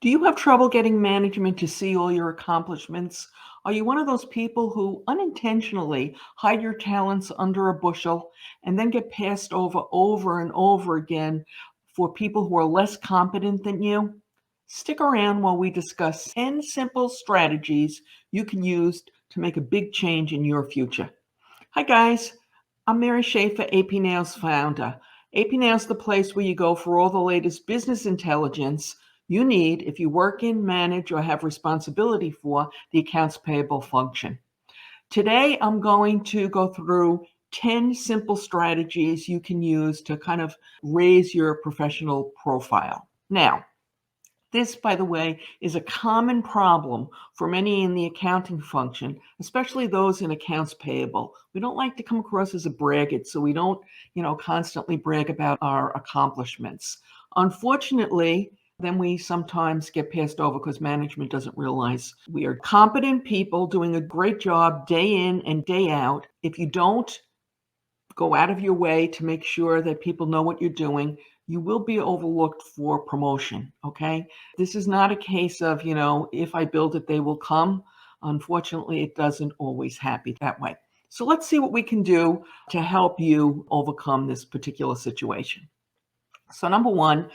Do you have trouble getting management to see all your accomplishments? Are you one of those people who unintentionally hide your talents under a bushel and then get passed over and over again for people who are less competent than you? Stick around while we discuss 10 simple strategies you can use to make a big change in your future. Hi, guys. I'm Mary Schaefer, AP Nails founder. AP Nails is the place where you go for all the latest business intelligence you need if you work in, manage, or have responsibility for the accounts payable function. Today, I'm going to go through 10 simple strategies you can use to kind of raise your professional profile. Now, this, by the way, is a common problem for many in the accounting function, especially those in accounts payable. We don't like to come across as a braggart, so we don't, constantly brag about our accomplishments. Unfortunately, then we sometimes get passed over because management doesn't realize we are competent people doing a great job day in and day out. If you don't go out of your way to make sure that people know what you're doing, you will be overlooked for promotion, okay? This is not a case of, if I build it, they will come. Unfortunately, it doesn't always happen that way. So let's see what we can do to help you overcome this particular situation. So number one,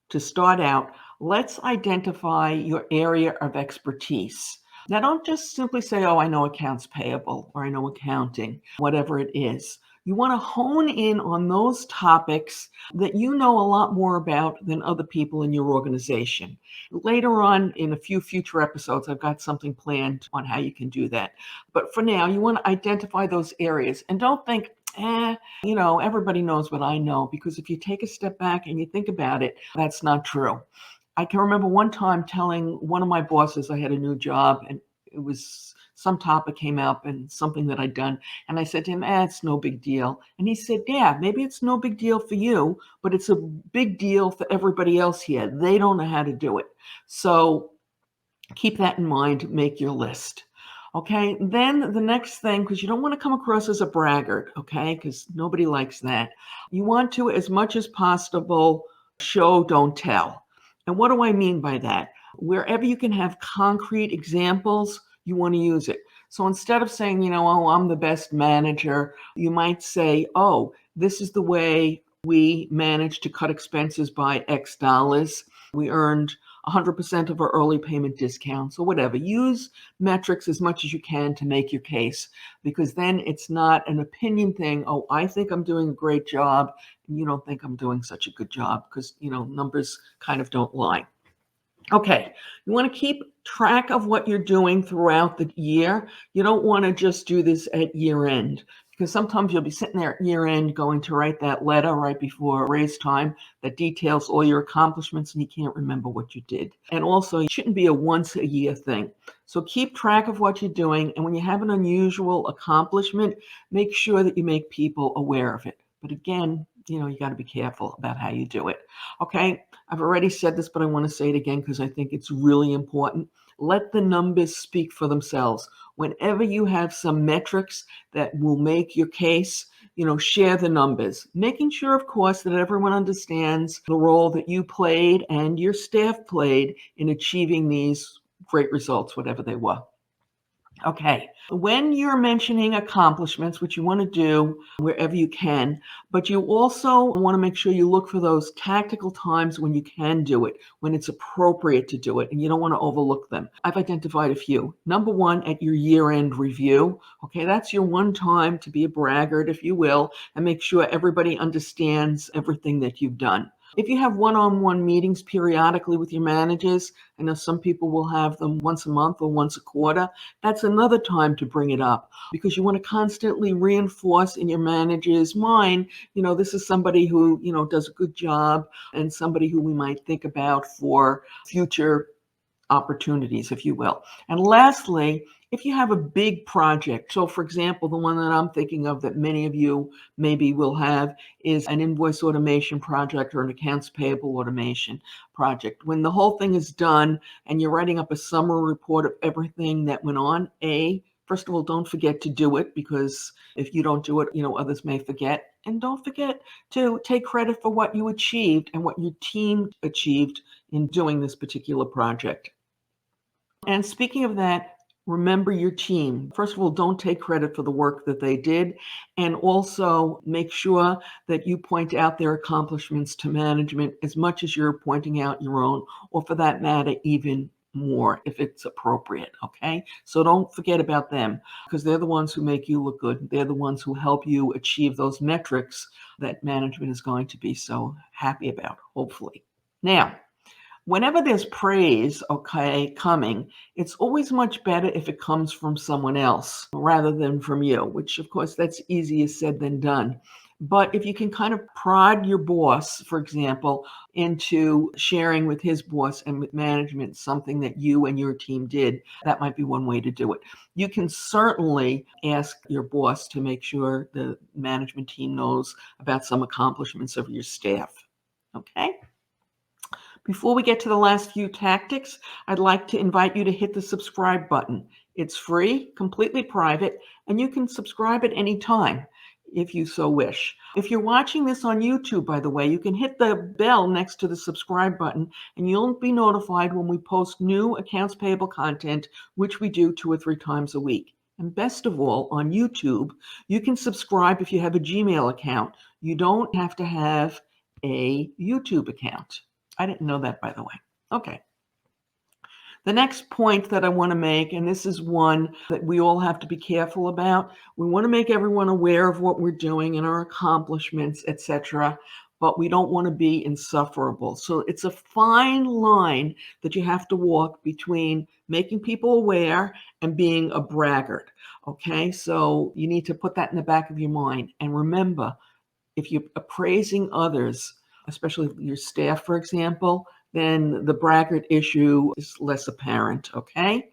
to start out, let's identify your area of expertise. Now, don't just simply say, oh, I know accounts payable or I know accounting, whatever it is. You want to hone in on those topics that you know a lot more about than other people in your organization. Later on in a few future episodes, I've got something planned on how you can do that. But for now, you want to identify those areas and don't think, everybody knows what I know, because if you take a step back and you think about it, that's not true. I can remember one time telling one of my bosses I had a new job, and it was some topic came up and something that I'd done. And I said to him, it's no big deal. And he said, yeah, maybe it's no big deal for you, but it's a big deal for everybody else here. They don't know how to do it. So keep that in mind, make your list. Okay, then the next thing, because you don't want to come across as a braggart, okay, because nobody likes that. You want to, as much as possible, show, don't tell. And what do I mean by that? Wherever you can have concrete examples, you want to use it. So instead of saying, oh, I'm the best manager, you might say, oh, this is the way we managed to cut expenses by X dollars. We earned 100% of our early payment discounts or whatever. Use metrics as much as you can to make your case, because then it's not an opinion thing. Oh, I think I'm doing a great job, and you don't think I'm doing such a good job, because, numbers kind of don't lie. Okay, you want to keep track of what you're doing throughout the year. You don't want to just do this at year end, because sometimes you'll be sitting there at year end going to write that letter right before raise time that details all your accomplishments and you can't remember what you did. And also, it shouldn't be a once a year thing. So keep track of what you're doing. And when you have an unusual accomplishment, make sure that you make people aware of it. But again, you got to be careful about how you do it. Okay, I've already said this, but I want to say it again because I think it's really important. Let the numbers speak for themselves. Whenever you have some metrics that will make your case, share the numbers. Making sure, of course, that everyone understands the role that you played and your staff played in achieving these great results, whatever they were. Okay, when you're mentioning accomplishments, which you want to do wherever you can, but you also want to make sure you look for those tactical times when you can do it, when it's appropriate to do it, and you don't want to overlook them. I've identified a few. Number one, at your year-end review. Okay, that's your one time to be a braggart, if you will, and make sure everybody understands everything that you've done. If you have one-on-one meetings periodically with your managers, I know some people will have them once a month or once a quarter, that's another time to bring it up, because you want to constantly reinforce in your manager's mind, this is somebody who, does a good job and somebody who we might think about for future opportunities, if you will. And lastly, if you have a big project, so for example, the one that I'm thinking of that many of you maybe will have is an invoice automation project or an accounts payable automation project. When the whole thing is done and you're writing up a summary report of everything that went on, first of all, don't forget to do it, because if you don't do it, others may forget. And don't forget to take credit for what you achieved and what your team achieved in doing this particular project. And speaking of that, remember your team. First of all, don't take credit for the work that they did. And also make sure that you point out their accomplishments to management as much as you're pointing out your own, or for that matter, even more if it's appropriate. Okay. So don't forget about them because they're the ones who make you look good. They're the ones who help you achieve those metrics that management is going to be so happy about, hopefully. Now, whenever there's praise, okay, coming, it's always much better if it comes from someone else rather than from you, which of course that's easier said than done. But if you can kind of prod your boss, for example, into sharing with his boss and with management something that you and your team did, that might be one way to do it. You can certainly ask your boss to make sure the management team knows about some accomplishments of your staff. Okay? Before we get to the last few tactics, I'd like to invite you to hit the subscribe button. It's free, completely private, and you can subscribe at any time if you so wish. If you're watching this on YouTube, by the way, you can hit the bell next to the subscribe button and you'll be notified when we post new accounts payable content, which we do 2 or 3 times a week. And best of all, on YouTube, you can subscribe if you have a Gmail account. You don't have to have a YouTube account. I didn't know that, by the way. Okay. The next point that I want to make, and this is one that we all have to be careful about, we want to make everyone aware of what we're doing and our accomplishments, etc., but we don't want to be insufferable. So it's a fine line that you have to walk between making people aware and being a braggart. Okay, so you need to put that in the back of your mind. And remember, if you're appraising others, especially your staff, for example, then the braggart issue is less apparent, okay?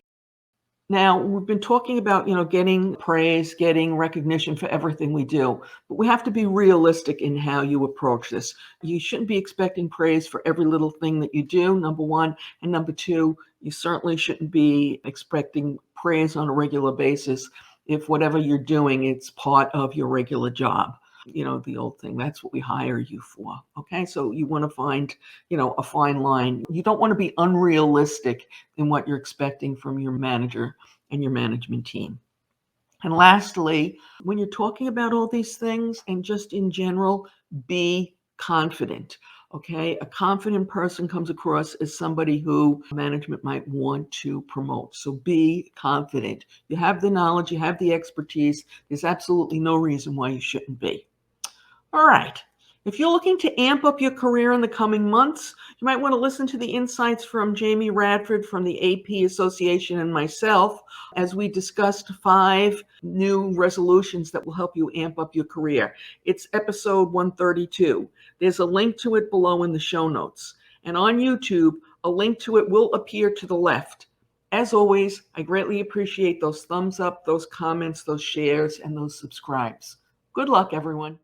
Now, we've been talking about, getting praise, getting recognition for everything we do, but we have to be realistic in how you approach this. You shouldn't be expecting praise for every little thing that you do, number one. And number two, you certainly shouldn't be expecting praise on a regular basis if whatever you're doing, it's part of your regular job. The old thing, that's what we hire you for. Okay. So you want to find, a fine line. You don't want to be unrealistic in what you're expecting from your manager and your management team. And lastly, when you're talking about all these things and just in general, be confident. Okay. A confident person comes across as somebody who management might want to promote. So be confident. You have the knowledge, you have the expertise. There's absolutely no reason why you shouldn't be. All right. If you're looking to amp up your career in the coming months, you might want to listen to the insights from Jamie Radford from the AP Association and myself as we discussed 5 new resolutions that will help you amp up your career. It's episode 132. There's a link to it below in the show notes. And on YouTube, a link to it will appear to the left. As always, I greatly appreciate those thumbs up, those comments, those shares, and those subscribes. Good luck, everyone.